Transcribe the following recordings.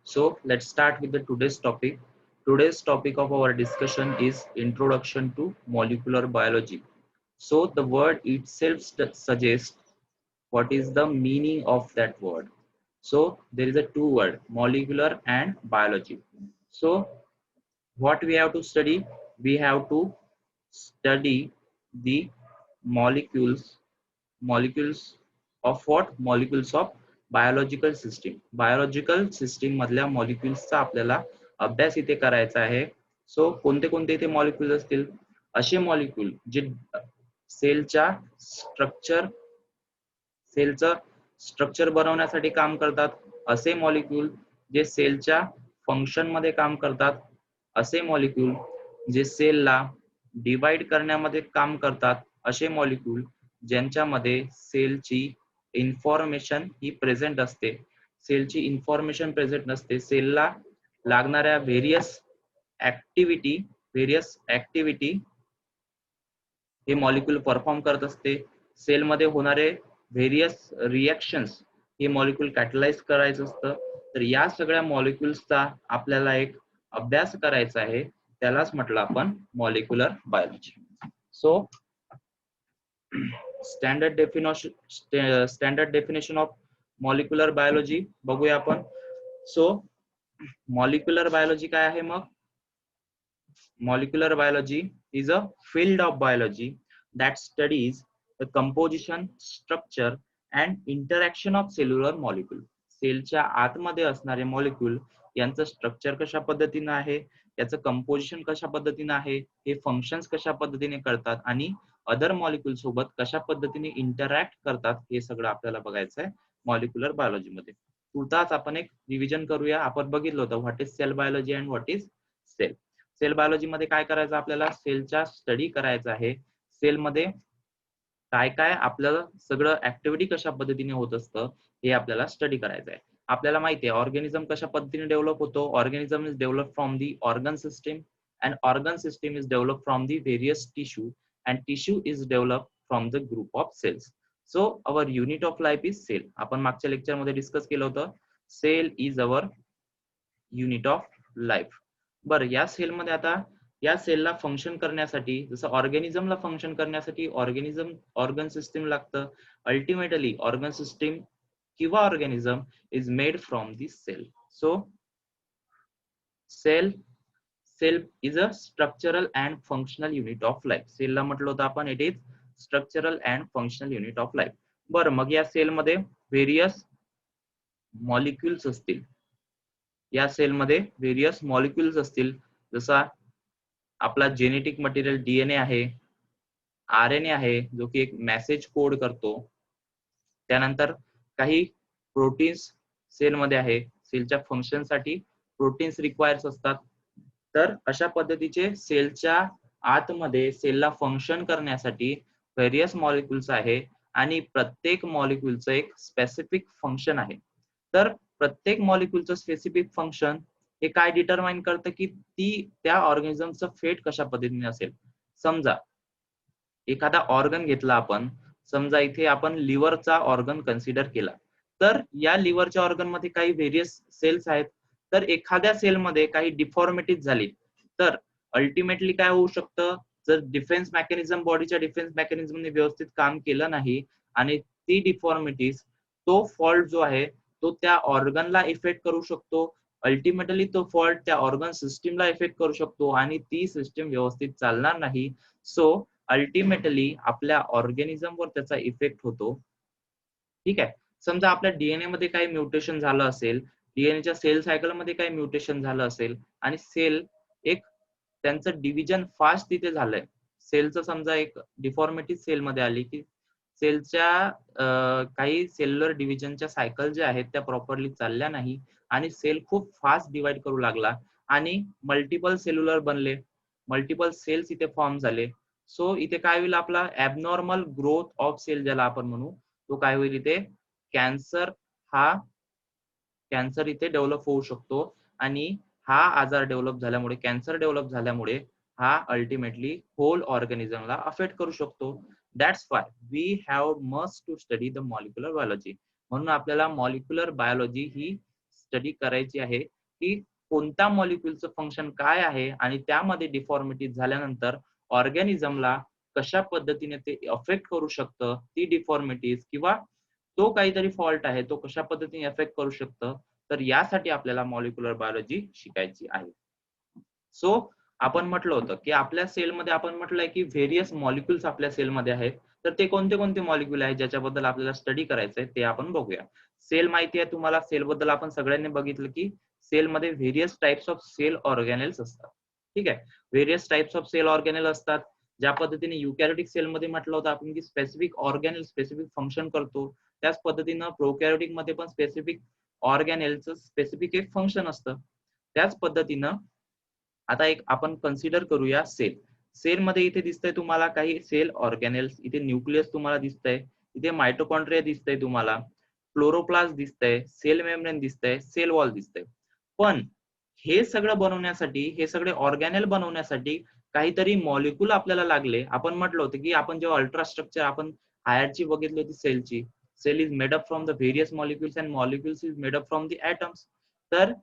So let's start with the today's topic. Today's topic of our discussion is introduction to molecular biology. So the word itself suggests what is the meaning of that word. So there is a two word, molecular and biology. So what we have to study? We have to study the molecules of what? Molecules of biological system मधल्या मॉलिक्युल्सचा आपल्याला अभ्यास इथे करायचा आहे. So कोणते कोणते इथे molecule असतील? असे मॉलिक्युल जे सेलच्या स्ट्रक्चर सेलचं स्ट्रक्चर बनवण्यासाठी काम करतात, असे मॉलिक्युल जे सेलच्या फंक्शन मध्ये काम करतात, असे मॉलिक्युल जे सेलला डिवाइड करण्यामध्ये काम करतात, असे मॉलिक्युल ज्यांच्यामध्ये सेलची इन्फॉर्मेशन ही प्रेझेंट असते. सेलची इन्फॉर्मेशन प्रेझेंट नसते, सेलला लागणाऱ्या व्हेरियस ऍक्टिव्हिटी हे मॉलिक्युल परफॉर्म करत असते. सेलमध्ये होणारे व्हेरियस रिएक्शन्स हे मॉलिक्युल कॅटलाइज करायचं असतं. तर या सगळ्या मॉलिक्युल्सचा आपल्याला एक अभ्यास करायचा आहे, त्यालाच म्हटलं आपण molecular biology. So standard definition of molecular biology बघूया आपण. सो मॉलिक्युलर बायोलॉजी काय आहे मग? Molecular biology is a field of biology that studies the composition, structure and interaction of cellular molecule. सेलच्या आतमध्ये असणारे मॉलिक्युल यांचं स्ट्रक्चर कशा पद्धतीने आहे, याचं कंपोजिशन कशा पद्धतीने आहे, हे फंक्शन्स कशा पद्धतीने करतात आणि अदर मॉलिक्युल सोबत कशा पद्धतीने इंटरॅक्ट करतात, हे सगळं आपल्याला बघायचं आहे मॉलिक्युलर बायोलॉजी मध्ये. तुर्तास आपण एक रिव्हिजन करूया. आपण बघितलं होतं what is cell biology and what is cell. Cell biology मध्ये काय करायचं? आपल्याला सेलचा स्टडी करायचा आहे. सेलमध्ये काय काय आपल्याला सगळं ऍक्टिव्हिटी कशा पद्धतीने होत असतं हे आपल्याला स्टडी करायचं आहे. आपल्याला माहिती आहे ऑर्गॅनिझम कशा पद्धतीने डेव्हलप होतो. Organism is develop from the organ system and organ system is develop from the various tissue and tissue is develop from the group of cells. So our unit of life is cell. आपण मागच्या lecture मध्ये discuss केलं होतं. Cell is our unit of life. बरं, या सेलमध्ये आता या सेलला फंक्शन करण्यासाठी, जसं ऑर्गॅनिझमला फंक्शन करण्यासाठी ऑर्गन सिस्टीम लागतं. अल्टिमेटली ऑर्गन सिस्टीम किंवा organism is made from this cell. So cell is a structural and functional unit of life. सेलला म्हटलं होतं आपण it is structural and functional unit of life. बरं, मग या सेलमध्ये व्हेरियस मॉलिक्युल्स असतील. या सेलमध्ये व्हेरियस मॉलिक्युल्स असतील, जसा आपला जेनेटिक मटेरियल डीएनए आहे, आरएनए आहे जो की एक मेसेज कोड करतो. त्यानंतर काही प्रोटीन्स सेलमध्ये आहे. सेलच्या फंक्शनसाठी प्रोटीन्स रिक्वायर्स असतात. तर अशा पद्धतीचे सेलच्या आतमध्ये सेलला फंक्शन करण्यासाठी व्हेरियस मॉलिक्युल्स आहे आणि प्रत्येक मॉलिक्युलचं एक स्पेसिफिक फंक्शन आहे. तर प्रत्येक मॉलिक्युलचं स्पेसिफिक फंक्शन हे काय डिटरमाइन करतं की त्या ऑर्गॅनिझमचं फेट कशा पद्धतीने असेल. समजा एखादा ऑर्गन घेतला आपण, समजा इथे आपण लिव्हरचा ऑर्गन कन्सिडर केला, तर या लिव्हरच्या ऑर्गन मध्ये काही व्हेरियस सेल्स आहेत. तर एखाद्या सेलमध्ये काही डिफॉर्मिटीज झाली तर अल्टिमेटली काय होऊ शकतं, जर डिफेन्स मेकॅनिझम बॉडीच्या डिफेन्स मेकॅनिझमने व्यवस्थित काम केलं नाही आणि ती डिफॉर्मिटीज, तो फॉल्ट जो आहे तो त्या ऑर्गनला इफेक्ट करू शकतो. अल्टिमेटली तो फॉल्ट त्या ऑर्गन सिस्टीमला इफेक्ट करू शकतो आणि ती सिस्टीम व्यवस्थित चालणार नाही. सो अल्टिमेटली आपल्या ऑर्गॅनिझमवर त्याचा इफेक्ट होतो. ठीक आहे. समजा आपल्या डीएनए मध्ये काही म्युटेशन झालं असेल, डीएनएच्या सेल सायकल मध्ये काही म्युटेशन झालं असेल आणि सेल एक त्यांचं डिव्हिजन फास्ट तिथे झालंय. सेलचं समजा एक डिफॉर्मिटी सेलमध्ये आली की सेलच्या काही सेल्युलर डिव्हिजनच्या सायकल ज्या आहेत त्या प्रॉपरली चालल्या नाही आणि सेल खूप फास्ट डिवाइड करू लागला आणि मल्टिपल सेल्युलर बनले, मल्टिपल सेल्स इथे फॉर्म झाले. सो इथे काय होईल, आपला ऍबनॉर्मल ग्रोथ ऑफ सेल ज्याला आपण म्हणू, तो काय होईल, इथे कॅन्सर इथे डेव्हलप होऊ शकतो आणि हा आजार डेव्हलप झाल्यामुळे, कॅन्सर डेव्हलप झाल्यामुळे हा अल्टिमेटली होल ऑर्गॅनिझमला अफेक्ट करू शकतो. That's why we have must to study the molecular biology. म्हणून आपल्याला मॉलिक्युलर बायोलॉजी ही स्टडी करायची आहे. की कोणत्या मॉलिक्युलचं फंक्शन काय आहे आणि त्यामध्ये डिफॉर्मिटी झाल्यानंतर ऑर्गॅनिझमला कशा पद्धतीने ते अफेक्ट करू शकतं, ती डिफॉर्मिटीज किंवा तो काहीतरी फॉल्ट आहे तो कशा पद्धतीने अफेक्ट करू शकतं. तर यासाठी आपल्याला मॉलिक्युलर बायोलॉजी शिकायची आहे. सो आपण म्हटलं होतं की आपल्या सेलमध्ये आपण म्हटलंय की व्हेरियस मॉलिक्युल्स आपल्या सेलमध्ये आहेत. तर ते कोणते कोणते मॉलिक्युल आहेत ज्याच्याबद्दल आपल्याला स्टडी करायचंय ते आपण बघूया. सेल माहिती आहे तुम्हाला. सेल बद्दल आपण सगळ्यांनी बघितलं की सेलमध्ये व्हेरियस टाइप्स ऑफ सेल ऑर्गॅनेल्स असतात. ठीक आहे. व्हेरियस टाइप्स ऑफ सेल ऑर्गॅनेल असतात. ज्या पद्धतीने युकॅरियोटिक सेलमध्ये म्हटलं होतं आपण की स्पेसिफिक ऑर्गॅनेल स्पेसिफिक फंक्शन करतो, त्याच पद्धतीनं प्रोकॅरियोटिक मध्ये पण स्पेसिफिक ऑर्गॅनेलचं स्पेसिफिक एक फंक्शन असतं. त्याच पद्धतीनं आता एक आपण कन्सिडर करूया सेल. सेल मध्ये इथे दिसतंय तुम्हाला काही सेल ऑर्गॅनेल्स, इथे न्यूक्लियस तुम्हाला दिसतंय, इथे मायटोकॉन्ड्रिया दिसतंय तुम्हाला, क्लोरोप्लास्ट दिसतंय, सेल मेम्ब्रेन दिसतंय, सेल वॉल दिसतंय. पण हे सगळं बनवण्यासाठी, हे सगळे ऑर्गॅनेल बनवण्यासाठी काहीतरी मॉलिक्यूल आपल्याला लागले. आपण म्हटलं होतं की आपण जेव्हा अल्ट्रा स्ट्रक्चर आपण हायरची बघितली होती सेलची, cell is made up from the various molecules and molecules is made up from the atoms. तर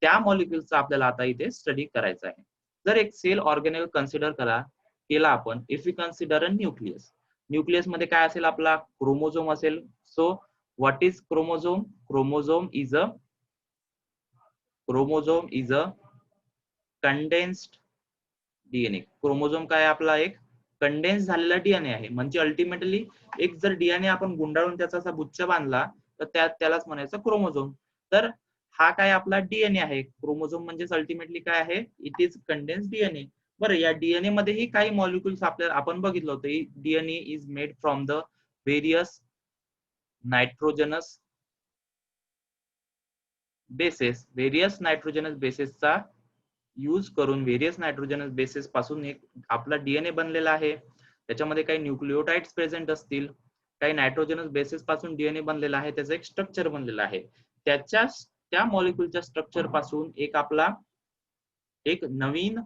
त्या मॉलिक्युल्सचा आपल्याला आता इथे स्टडी करायचा आहे. जर एक सेल ऑर्गॅनेल कन्सिडर केला आपण, if you consider a nucleus. Nucleus मध्ये काय असेल आपला क्रोमोझोम असेल. So what is chromosome? Chromosome is a condensed DNA. Chromosome काय आपला एक कंडेन्स झालेला डीएनए आहे. म्हणजे अल्टिमेटली एक जर डीएनए आपण गुंडाळून त्याचा असा गुच्छ बांधला तर त्यालाच म्हणायचं क्रोमोझोम. तर हा काय आपला डीएनए आहे. क्रोमोझोम म्हणजेच अल्टिमेटली काय आहे? It is condense DNA. बरं, या डीएनए मध्येही काही मॉलिक्युल्स आपल्याला आपण बघितलं होतं. DNA is made from the various nitrogenous bases. Various nitrogenous बेसेसचा यूज करून व्हेरियस नायट्रोजनस बेसेस पासून एक आपला डीएनए बनलेला आहे. त्याच्यामध्ये काही न्यूक्लिओटाइड्स प्रेझेंट असतील, काही नायट्रोजनस बेसेस पासून डीएनए बनलेला आहे, त्याचं एक स्ट्रक्चर बनलेलं आहे. त्या मॉलिक्युलच्या स्ट्रक्चर पासून एक नवीन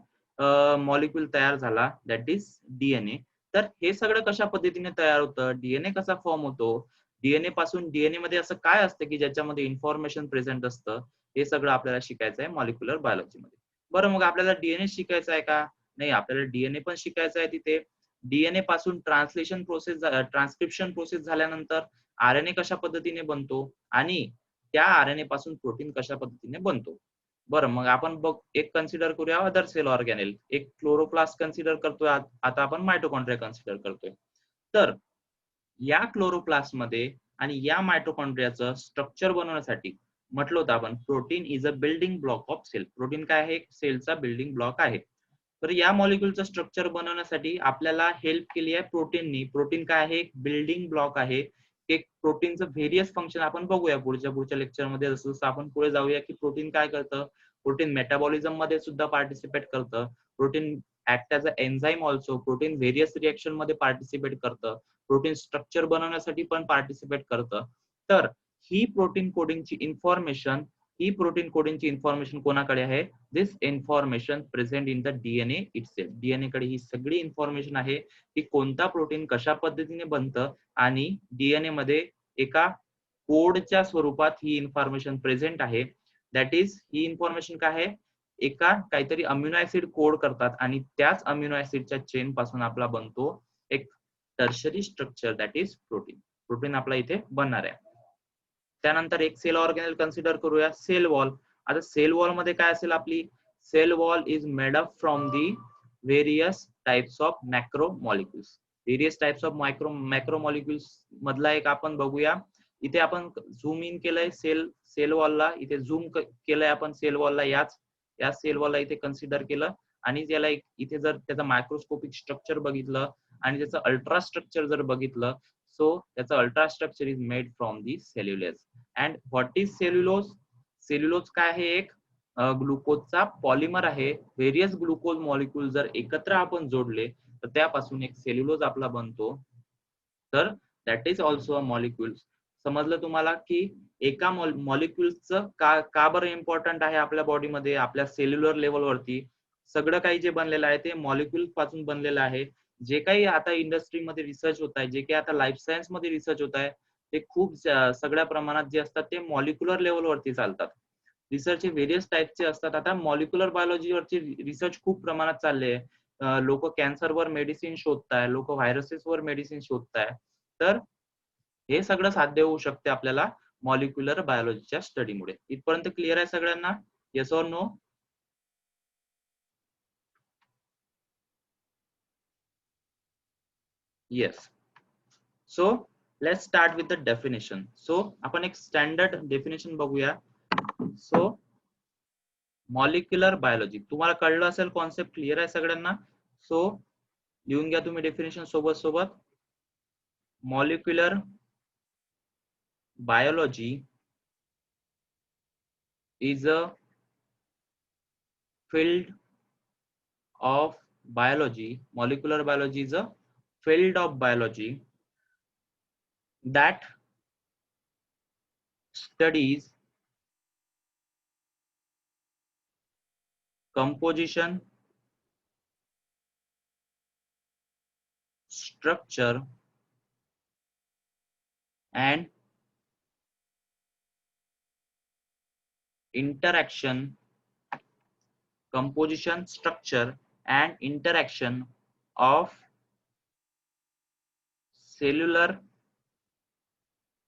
मॉलिक्यूल तयार झाला, दॅट इज डीएनए. तर हे सगळं कशा पद्धतीने तयार होतं, डीएनए कसा फॉर्म होतो, डीएनए मध्ये असं काय असतं की ज्याच्यामध्ये इन्फॉर्मेशन प्रेझेंट असतं, हे सगळं आपल्याला शिकायचं आहे मॉलिक्युलर बायोलॉजी मध्ये. बरं, मग आपल्याला डीएनए शिकायचं आहे का? नाही, आपल्याला डीएनए पण शिकायचं आहे. तिथे डीएनए पासून ट्रान्सक्रिप्शन प्रोसेस झाल्यानंतर आरएनए कशा पद्धतीने बनतो आणि त्या आरएनए पासून प्रोटीन कशा पद्धतीने बनतो. बरं, मग आपण एक कन्सिडर करूया अदर सेल ऑर्गॅनेल. एक क्लोरोप्लास्ट कन्सिडर करतोय, आता आपण मायटोकॉन्ड्रिया कन्सिडर करतोय. तर या क्लोरोप्लास्ट मध्ये आणि या मायटोकॉन्ड्रियाचं स्ट्रक्चर बनवण्यासाठी म्हटलं होतं आपण protein is a building block of cell. Protein काय आहे? सेलचा बिल्डिंग ब्लॉक आहे. तर या मॉलिक्युलचं स्ट्रक्चर बनवण्यासाठी आपल्याला हेल्प केली आहे प्रोटीननी. प्रोटीन काय आहे? एक बिल्डिंग ब्लॉक आहे. एक प्रोटीनचं व्हेरियस फंक्शन आपण बघूया पुढच्या लेक्चरमध्ये. जसं जसं आपण पुढे जाऊया की प्रोटीन काय करतं, प्रोटीन मेटाबॉलिझम मध्ये सुद्धा पार्टिसिपेट करतं. Protein act as a enzyme also. Protein various reaction मध्ये पार्टिसिपेट करतं. प्रोटीन स्ट्रक्चर बनवण्यासाठी पण पार्टिसिपेट करतं. तर ही प्रोटीन कोडिंगची इन्फॉर्मेशन कोणाकडे आहे? This information present in the DNA itself. DNA कडे ही सगळी इन्फॉर्मेशन आहे की कोणता प्रोटीन कशा पद्धतीने बनतं आणि डीएनए मध्ये एका कोडच्या स्वरूपात ही इन्फॉर्मेशन प्रेझेंट आहे. दॅट इज ही इन्फॉर्मेशन काय आहे? एका काहीतरी अमिनो ऍसिड कोड करतात आणि त्याच अमिनो ऍसिडच्या चेन पासून आपला बनतो एक tertiary structure, that is protein. Protein आपला इथे बनणार आहे. त्यानंतर एक सेल ऑर्गॅनेल कन्सिडर करूया, सेल वॉल. आता सेल वॉल मध्ये काय असेल आपली? Cell wall is made up from the various types of macro molecules. Various types of macro molecules मधला एक आपण बघूया. इथे आपण झूम इन केलंय सेल वॉलला, इथे झूम केलंय आपण सेल वॉलला, या सेल वॉलला इथे कन्सिडर केलं आणि त्याला इथे जर त्याचं मायक्रोस्कोपिक स्ट्रक्चर बघितलं आणि त्याचं अल्ट्रा स्ट्रक्चर जर बघितलं, सो त्याचं ultra structure is made from the cellulose. And what is cellulose? Cellulose काय आहे? एक ग्लुकोजचा पॉलिमर आहे. व्हेरियस ग्लुकोज मॉलिक्यूल जर एकत्र आपण जोडले तर त्यापासून एक सेल्युलोज आपला बनतो. तर that is also a molecule. समजलं तुम्हाला की एका मॉलिक्युल्सचं का बरं इम्पॉर्टंट आहे आपल्या बॉडीमध्ये, आपल्या सेल्युलर लेवलवरती? सगळं काही जे बनलेलं आहे ते मॉलिक्युल पासून बनलेलं आहे. जे काही आता इंडस्ट्रीमध्ये रिसर्च होत आहे, जे काही आता लाईफ सायन्स मध्ये रिसर्च होत आहे, ते खूप सगळ्या प्रमाणात जे असतात ते मॉलिक्युलर लेवलवरती चालतात. रिसर्च हे व्हेरियस टाईपचे असतात. आता मॉलिक्युलर बायोलॉजीवरचे रिसर्च खूप प्रमाणात चालले आहे. लोक कॅन्सरवर मेडिसिन शोधताय, लोक व्हायरसेसवर मेडिसिन शोधताय. तर हे सगळं साध्य होऊ शकते आपल्याला मॉलिक्युलर बायोलॉजीच्या स्टडीमुळे. इथपर्यंत क्लिअर आहे सगळ्यांना? Yes or no? Yes. So let's start with the definition. सो आपण एक स्टँडर्ड डेफिनेशन बघूया. सो मॉलिक्युलर बायोलॉजी तुम्हाला कळलं असेल, कॉन्सेप्ट क्लिअर आहे सगळ्यांना? सो लिहून घ्या तुम्ही डेफिनेशन सोबत सोबत. Molecular biology is a field of biology. Molecular biology is a field of biology that studies composition, structure, and interaction. Composition, structure, and interaction of cellular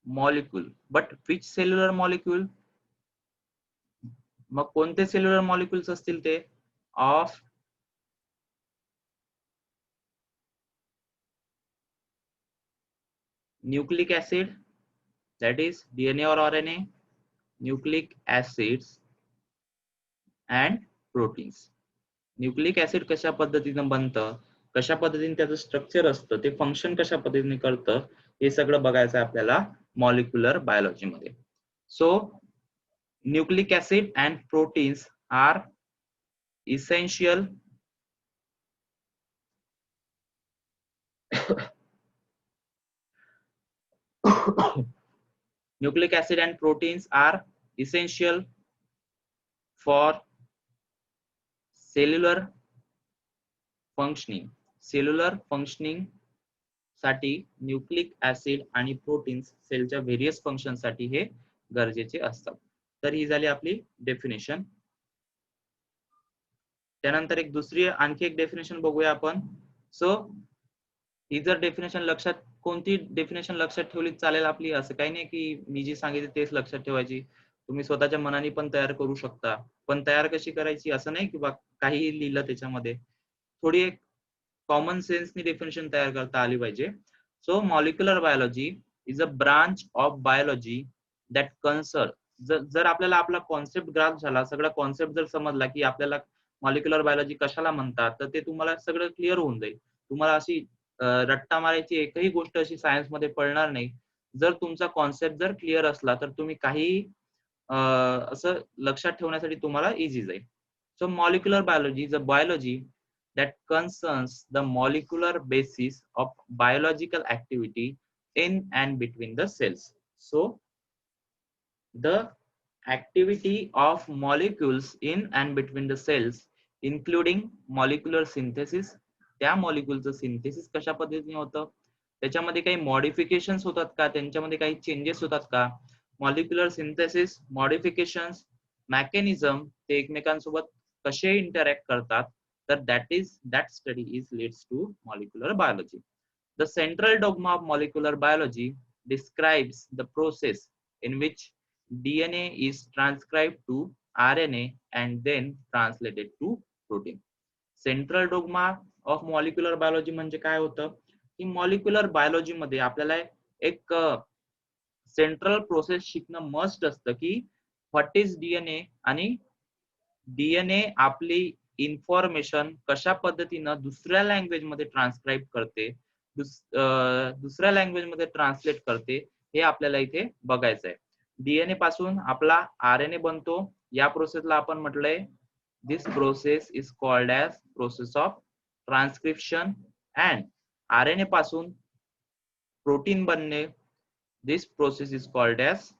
molecule. But which cellular molecule? मग कोणते cellular molecules असतील ते? Of nucleic acid, that is DNA or RNA, nucleic acids and proteins. Nucleic acid कशा पद्धतीने बनतं, कशा पद्धतीने त्याचं स्ट्रक्चर असतं, ते फंक्शन कशा पद्धतीने करतं, हे सगळं बघायचं आहे आपल्याला मॉलिक्युलर बायोलॉजी मध्ये. So nucleic acid and proteins are essential nucleic acid and proteins are essential for cellular functioning. Cellular functioning साठी न्यूक्लिक ऍसिड आणि प्रोटीन्स सेलच्या व्हेरियस फंक्शन साठी हे गरजेचे असतात. तर ही झाली आपली डेफिनेशन. त्यानंतर एक दुसरी आणखी एक डेफिनेशन बघूया आपण. सो ही जर डेफिनेशन लक्षात, कोणती डेफिनेशन लक्षात ठेवली चालेल आपली, असं काही नाही की मी जी सांगितली तेच लक्षात ठेवायची. तुम्ही स्वतःच्या मनाने पण तयार करू शकता. पण तयार कशी करायची असं नाही की बा काही लिहिलं त्याच्यामध्ये. थोडी एक कॉमन सेन्सनी डेफिनेशन तयार करता आली पाहिजे. So molecular biology is a branch of biology that concern. जर आपल्याला आपला कॉन्सेप्ट ग्राफ झाला, सगळा कॉन्सेप्ट जर समजला की आपल्याला मॉलिक्युलर बायोलॉजी कशाला म्हणतात, तर ते तुम्हाला सगळं क्लिअर होऊन जाईल. तुम्हाला अशी रट्टा मारायची एकही गोष्ट अशी सायन्स मध्ये पडणार नाही. जर तुमचा कॉन्सेप्ट जर क्लिअर असला तर तुम्ही काही असं लक्षात ठेवण्यासाठी तुम्हाला इझी जाईल. So molecular biology is a biology that concerns the molecular basis of biological activity in and between the cells. So the activity of molecules in and between the cells including molecular synthesis. त्या मॉलिक्युलचं synthesis कशा पद्धतीने होतं, त्याच्यामध्ये काही modifications होतात का, त्यांच्यामध्ये काही चेंजेस होतात का, मॉलिक्युलर सिंथेसिस, मॉडिफिकेशन्स, मेकॅनिझम, ते एकमेकांसोबत कसे इंटरॅक्ट करतात, तर that study is leads to molecular biology. The central dogma of molecular biology describes the process in which DNA is transcribed to RNA and then translated to protein. Central dogma of molecular biology म्हणजे काय होतं की molecular biology मध्ये आपल्याला एक central process शिकणं must असतं की व्हॉट इज डीएनए, आणि डीएनए आपली इन्फॉर्मेशन कशा पद्धतीनं दुसऱ्या लँग्वेज मध्ये ट्रान्सक्राईब करते, दुसऱ्या लँग्वेज मध्ये ट्रान्सलेट करते, हे आपल्याला इथे बघायचं आहे. डीएनए पासून आपला आरएनए बनतो. या प्रोसेसला आपण म्हटलंय this process is called as process of transcription. And RNA पासून प्रोटीन बनणे, this process is called as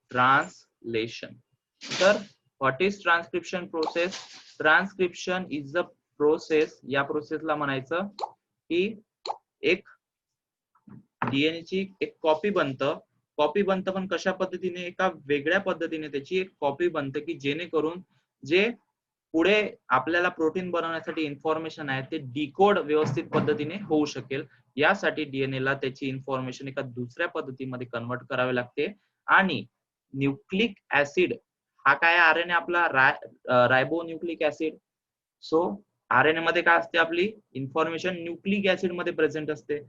translation. तर what is transcription process? Transcription is the process, या प्रोसेसला म्हणायचं की एक डीएनए ची एक कॉपी बनतं कॉपी बनतं, पण कशा पद्धतीने, एका वेगळ्या पद्धतीने त्याची एक कॉपी बनते की जेणेकरून जे पुढे आपल्याला प्रोटीन बनवण्यासाठी इन्फॉर्मेशन आहे ते डिकोड व्यवस्थित पद्धतीने होऊ शकेल. यासाठी डीएनए ला त्याची इन्फॉर्मेशन एका दुसऱ्या पद्धतीमध्ये कन्वर्ट करावी लागते. आणि न्यूक्लिक ऍसिड हा काय आरएनए आपला ribo nucleic acid. So RNA मध्ये काय असते, आपली इन्फॉर्मेशन न्यूक्लिक ऍसिड मध्ये प्रेझेंट असते.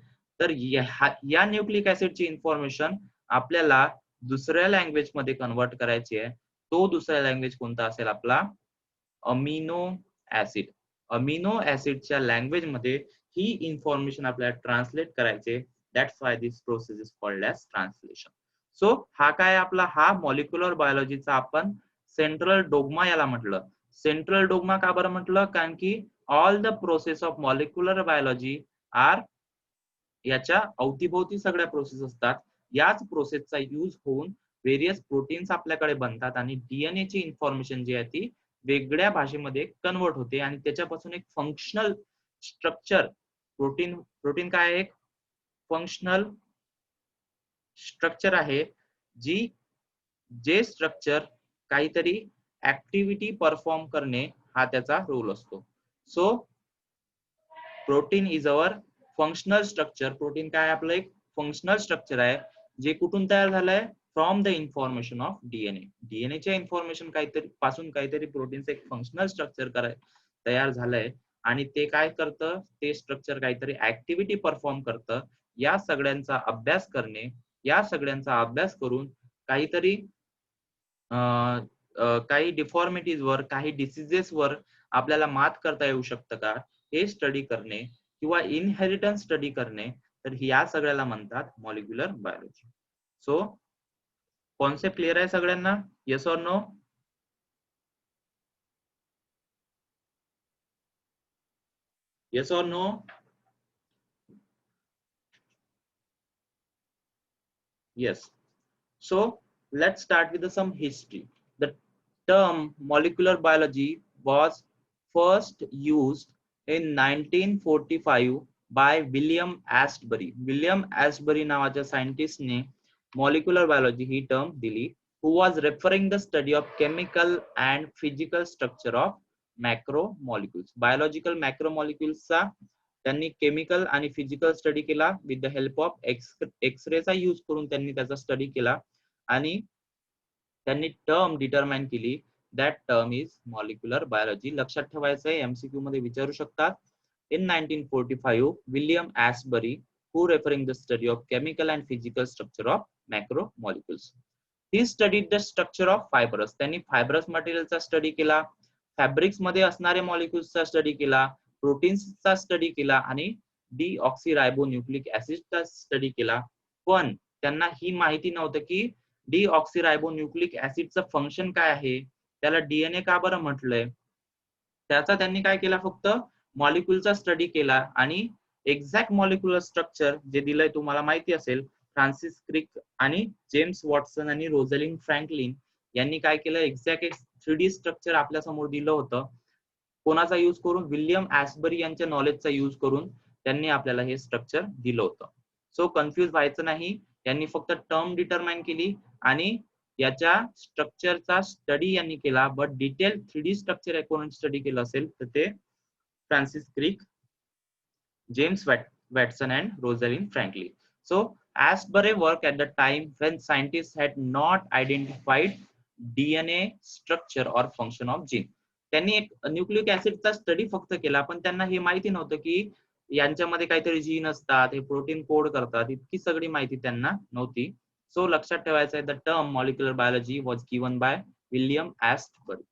तर या न्यूक्लिक ऍसिडची इन्फॉर्मेशन आपल्याला दुसऱ्या लँग्वेज मध्ये कन्वर्ट करायची आहे. तो दुसरा लँग्वेज कोणता असेल, आपला अमिनो ऍसिड. अमिनो ऍसिडच्या लँग्वेज मध्ये ही इन्फॉर्मेशन आपल्याला ट्रान्सलेट करायचे. That's why this process is called as translation. So हा काय आपला, हा मॉलिक्युलर बायोलॉजीचा आपण सेंट्रल डोग्मा याला म्हटलं. सेंट्रल डोग्मा का बरं म्हटलं, कारण की all the process of molecular biology are, याच्या अवतीभोवती सगळ्या प्रोसेस असतात. याच प्रोसेसचा यूज होऊन व्हेरियस प्रोटीन्स आपल्याकडे बनतात आणि डीएनए ची इन्फॉर्मेशन जी आहे ती वेगळ्या भाषेमध्ये कन्वर्ट होते आणि त्याच्यापासून एक फंक्शनल स्ट्रक्चर, प्रोटीन काय आहे, एक फंक्शनल स्ट्रक्चर आहे, जे स्ट्रक्चर काहीतरी ऍक्टिव्हिटी परफॉर्म करणे हा त्याचा रोल असतो. So protein is our functional structure. Protein काय आपलं एक फंक्शनल स्ट्रक्चर आहे, जे कुठून तयार झालंय, from the information of DNA. डीएनएच्या इन्फॉर्मेशन काहीतरी प्रोटीनचं एक फंक्शनल स्ट्रक्चर तयार झालंय आणि ते काय करतं, ते स्ट्रक्चर काहीतरी ऍक्टिव्हिटी परफॉर्म करतं. या सगळ्यांचा अभ्यास करून काहीतरी काही डिफॉर्मिटीज वर, काही डिसीजेस वर आपल्याला मात करता येऊ शकतं का, हे स्टडी करणे किंवा इनहेरिटन्स स्टडी करणे, तर या सगळ्याला म्हणतात molecular biology. So concept clear आहे सगळ्यांना? Yes or no? Yes or no? Yes. So let's start with some history. The term molecular biology was first used in 1945 by William Astbury. William Astbury नावाच्या सायंटिस्टने molecular biology ही term दिली, who was referring the study of chemical and physical structure of macromolecules. Biological macromolecules चा त्यांनी chemical आणि physical study केला. With the help of एक्सरेचा use करून त्यांनी त्याचा स्टडी केला आणि त्यांनी टर्म डिटरमाइन केली. That term is molecular biology. लक्षात ठेवायचं आहे, एमसीक्यू मध्ये विचारू शकतात. In 1945 William Ashbury, who referring the study of chemical and physical structure of macromolecules. He studied the structure of fibrous. त्यांनी फायब्रस मटेरियलचा स्टडी केला, फॅब्रिक्स मध्ये असणारे मॉलिक्युल्सचा स्टडी केला, प्रोटीन्सचा स्टडी केला आणि डीऑक्सिरायबोन्यूक्लिक ऍसिडचा स्टडी केला. पण त्यांना ही माहिती नव्हतं की डीऑक्सिरायबोन्यूक्लिक ऍसिडचं फंक्शन काय आहे, त्याला डीएनए का बरं म्हटलंय. त्याचा त्यांनी काय केला, फक्त मॉलिक्युलचा स्टडी केला आणि एक्झॅक्ट मॉलिक्युलर स्ट्रक्चर जे दिलंय तुम्हाला माहिती असेल, फ्रान्सिस क्रिक आणि जेम्स वॉटसन आणि रोझलिन फ्रँकलिन यांनी काय केलं, एक्झॅक्ट एक 3D स्ट्रक्चर आपल्या समोर दिलं होतं. कोणाचा यूज करून, विल्यम ऍशबरी यांच्या नॉलेजचा यूज करून त्यांनी आपल्याला हे स्ट्रक्चर दिलं होतं. सो कन्फ्युज व्हायचं नाही, यांनी फक्त टर्म डिटरमाइन केली आणि याच्या स्ट्रक्चरचा स्टडी यांनी केला. बट डिटेल 3D स्ट्रक्चर कोणी स्टडी केलं असेल तर ते Francis Crick, James Watson and Rosalind Franklin. So Ashbury work at the time when scientists had not identified DNA structure or function of gene. त्यांनी एक न्यूक्लिक ऍसिडचा स्टडी फक्त केला, पण त्यांना हे माहिती नव्हतं की यांच्यामध्ये काहीतरी जीन असतात, हे प्रोटीन कोड करतात, इतकी सगळी माहिती त्यांना नव्हती. सो लक्षात ठेवायचं आहे, the term molecular biology was given by William Ashbury.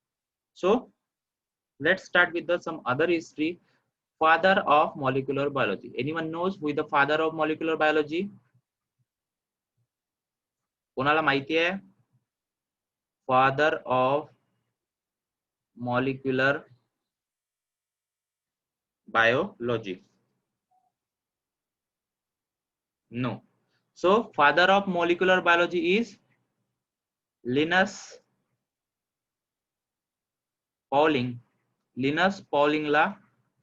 So let's start with the some other history. Father of molecular biology. Anyone knows who is the father of molecular biology? कोणाला माहिती आहे father of molecular biology? No. So father of molecular biology is Linus Pauling. Linus पॉलिंगला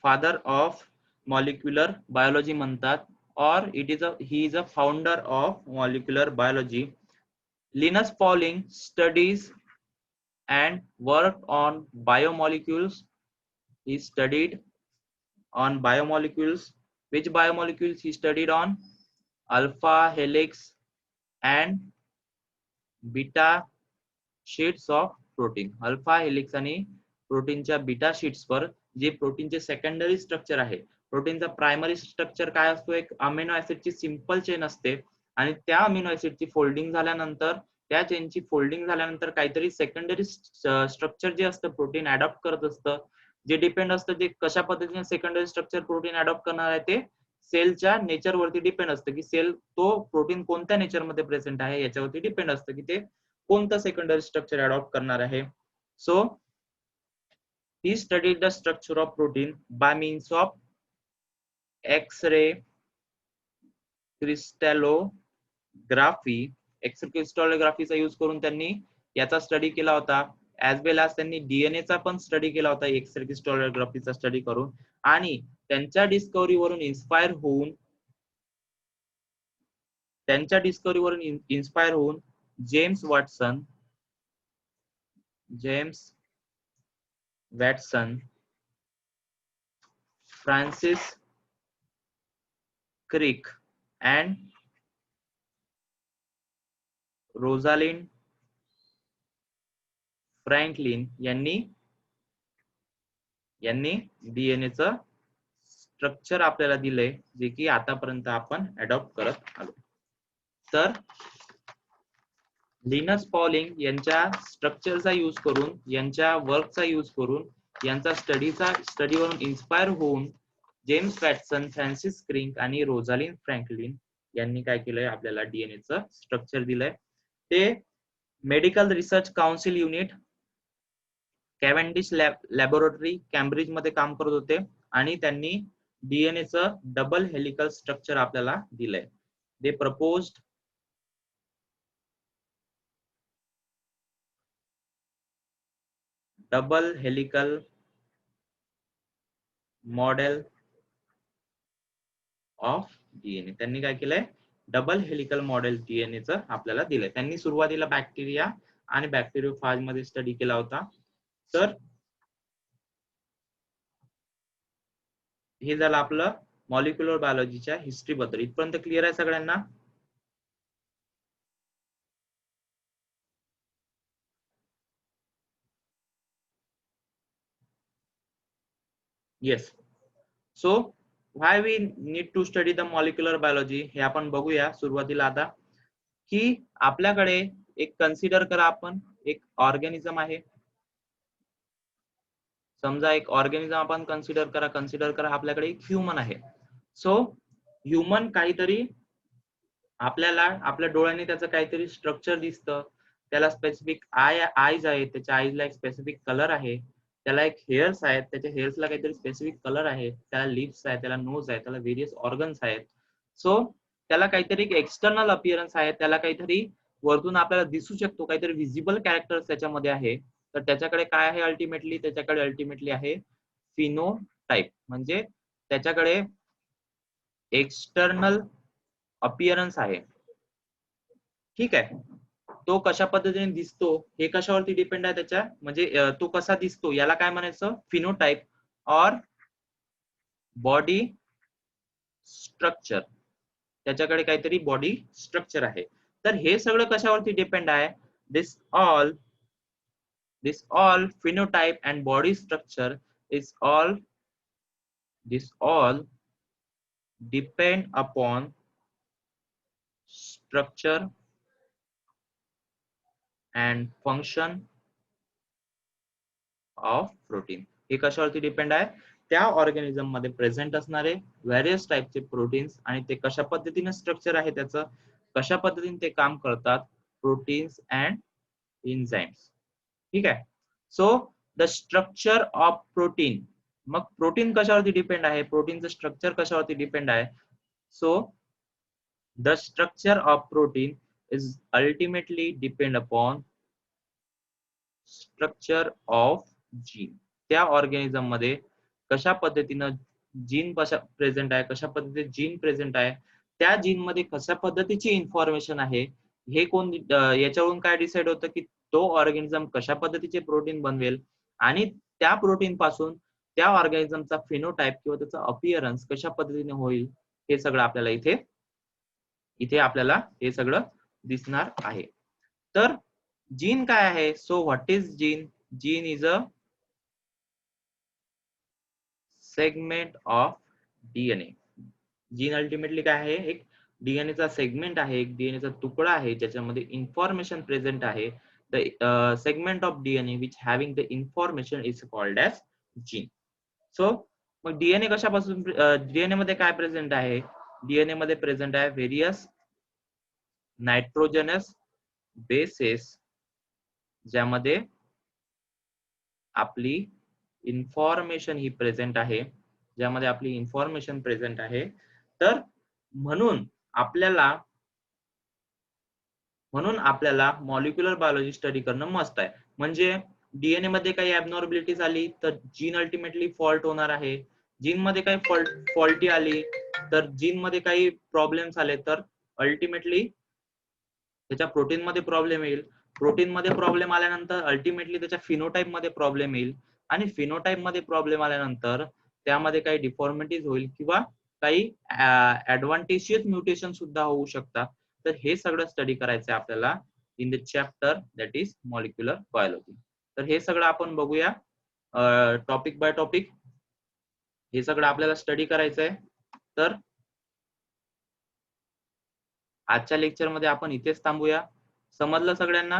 father of molecular biology म्हणतात. और it is he is a founder of molecular biology. Linus Pauling studies and worked on biomolecules. He studied on biomolecules. Which biomolecules he studied on? Alpha helix and beta sheets of protein. Alpha helix आणि प्रोटीनच्या beta sheets were जे प्रोटीनचे secondary structure आहे, प्रोटीनचा primary structure काय असतो, एक amino ऍसिडची simple chain असते आणि त्या अमिनो ऍसिडची फोल्डिंग झाल्यानंतर त्या चेनची फोल्डिंग झाल्यानंतर काहीतरी सेकंडरी स्ट्रक्चर जे असतं प्रोटीन अडॉप्ट करत असतं, जे डिपेंड असतं ते कशा पद्धतीने सेकंडरी स्ट्रक्चर प्रोटीन अडॉप्ट करणार आहे ते सेलच्या नेचर वरती डिपेंड असतं, की सेल तो प्रोटीन कोणत्या नेचर मध्ये प्रेझेंट आहे याच्यावरती डिपेंड असतं की ते कोणतं सेकंडरी स्ट्रक्चर अडॉप्ट करणार आहे. So he studied the structure of protein by means of X-ray crystallography. X-ray क्रिस्टॅलोग्राफीचा यूज करून त्यांनी याचा स्टडी केला होता. ऍज वेल एज त्यांनी डीएनए चा पण स्टडी केला होता एक्स-रे क्रिस्टॅलोग्राफीचा स्टडी करून. आणि त्यांच्या डिस्कव्हरीवरून इन्स्पायर होऊन James Watson, Francis Crick and Rosalind Franklin यांनी डीएनएचं स्ट्रक्चर आपल्याला दिलंय, जे की आतापर्यंत आपण अडॉप्ट करत आलो. तर लिनस पॉलिंग यांच्या स्ट्रक्चरचा यूज करून, यांच्या वर्कचा यूज करून, यांचा स्टडीवरून इन्स्पायर होऊन जेम्स वॅटसन, फ्रान्सिस क्रिक आणि रोझालिंड फ्रँकलिन यांनी काय केलंय, आपल्याला डीएनएचं स्ट्रक्चर दिलंय. ते medical research council unit Cavendish laboratory Cambridge मध्ये काम करत होते आणि त्यांनी डीएनएचं डबल हेलिकल स्ट्रक्चर आपल्याला दिलंय. They proposed double helical model of DNA. त्यांनी काय केलंय, डबल हेलिकल मॉडेल डीएनएचं आपल्याला दिलंय. त्यांनी सुरुवातीला बॅक्टेरिया आणि बॅक्टेरियोफाज मध्ये स्टडी केला होता. तर हे झालं आपलं मॉलिक्युलर बायोलॉजीच्या हिस्ट्री बद्दल. इथपर्यंत क्लिअर आहे सगळ्यांना? Yes. So why we need to study the molecular biology हे आपण बघूया सुरुवातीला आता, की आपल्याकडे एक कन्सिडर करा, आपण एक ऑर्गॅनिझम आहे. समजा एक ऑर्गॅनिझम आपण कन्सिडर करा आपल्याकडे एक ह्युमन आहे. सो ह्युमन काहीतरी आपल्याला आपल्या डोळ्याने त्याचं काहीतरी स्ट्रक्चर दिसतं, त्याला स्पेसिफिक आयज आहेत, त्याच्या आईजला एक स्पेसिफिक कलर आहे, त्याला एक हेअर्स आहेत, त्याच्या हेअर्सला काहीतरी स्पेसिफिक कलर आहे, त्याला लिप्स आहे, त्याला नोज आहे, त्याला व्हेरियस ऑर्गन्स आहेत. सो त्याला काहीतरी एक्सटर्नल अपिअरन्स आहे, त्याला काहीतरी वरतून आपल्याला दिसू शकतो, काहीतरी व्हिजिबल कॅरेक्टर्स त्याच्यामध्ये आहे. तर त्याच्याकडे काय आहे अल्टिमेटली, त्याच्याकडे अल्टिमेटली आहे फिनोटाइप, म्हणजे त्याच्याकडे एक्सटर्नल अपिअरन्स आहे. ठीक आहे. तो कशा पद्धतीने दिसतो हे कशावरती डिपेंड आहे, त्याच्या म्हणजे तो कसा दिसतो याला काय म्हणायचं, फिनोटाइप और बॉडी स्ट्रक्चर. त्याच्याकडे काहीतरी बॉडी स्ट्रक्चर आहे. तर हे सगळं कशावरती डिपेंड आहे, this all phenotype and body structure is all depend upon structure and function of protein. हे कशावरती डिपेंड आहे, त्या ऑर्गॅनिझम मध्ये प्रेझेंट असणारे व्हेरियस टाइपचे प्रोटीन्स आणि ते कशा पद्धतीने स्ट्रक्चर आहे त्याचं, कशा पद्धतीने ते काम करतात, प्रोटीन्स अँड एन्झाइम्स. ठीक आहे. So the structure of protein, मग प्रोटीन कशावरती डिपेंड आहे, प्रोटीनचं स्ट्रक्चर कशावरती डिपेंड आहे. So the structure of protein is ultimately depend upon structure of gene. त्या ऑर्गॅनिझम मध्ये कशा पद्धतीनं जीन प्रेझेंट आहे, कशा पद्धतीने जीन प्रेझेंट आहे, त्या जीन मध्ये कशा पद्धतीची इन्फॉर्मेशन आहे हे कोण याच्यावरून काय डिसाइड होतं की तो ऑर्गॅनिझम कशा पद्धतीचे प्रोटीन बनवेल आणि त्या प्रोटीन पासून त्या ऑर्गॅनिझमचा फिनोटाइप किंवा त्याचा अपिअरन्स कशा पद्धतीने होईल, हे सगळं आपल्याला इथे आपल्याला हे सगळं दिसणार आहे. तर जीन काय आहे? So what is gene? Gene is a segment of DNA. Gene ultimately काय आहे? एक डीएनए चा सेगमेंट आहे, एक डीएनए चा तुकडा आहे ज्याच्यामध्ये इन्फॉर्मेशन प्रेझेंट आहे. The segment of DNA which having the information is called as gene. So मग डीएनए कशापासून, डीएनए मध्ये काय प्रेझेंट आहे? डीएनए मध्ये प्रेझेंट आहे व्हेरियस नायट्रोजनस बेसेस, ज्यामध्ये आपली इन्फॉर्मेशन ही प्रेझेंट आहे, ज्यामध्ये आपली इन्फॉर्मेशन प्रेझेंट आहे. तर म्हणून आपल्याला मॉलिक्युलर बायोलॉजी स्टडी करणं मस्ट आहे. म्हणजे डीएनए मध्ये काही ऍबनॉर्मॅलिटीज आली तर जीन अल्टिमेटली फॉल्ट होणार आहे. जीन मध्ये काही फॉल्टी आली तर जीन मध्ये काही प्रॉब्लेम्स आले तर अल्टिमेटली त्याच्या प्रोटीन मध्ये प्रॉब्लेम येईल. प्रोटीन मध्ये प्रॉब्लेम आल्यानंतर अल्टिमेटली त्याच्या फिनोटाइप मध्ये प्रॉब्लेम येईल आणि फिनोटाइप मध्ये प्रॉब्लेम आल्यानंतर त्यामध्ये काही डिफॉर्मिटीज होईल किंवा काही ऍडव्हान्टेशियस म्युटेशन सुद्धा होऊ शकतात. तर हे सगळं स्टडी करायचं आहे आपल्याला in the chapter that is molecular biology. तर हे सगळं आपण बघूया टॉपिक बाय टॉपिक. हे सगळं आपल्याला स्टडी करायचं आहे. तर आजच्या लेक्चर मध्ये आपण इथेच थांबूया. समजलं सगळ्यांना?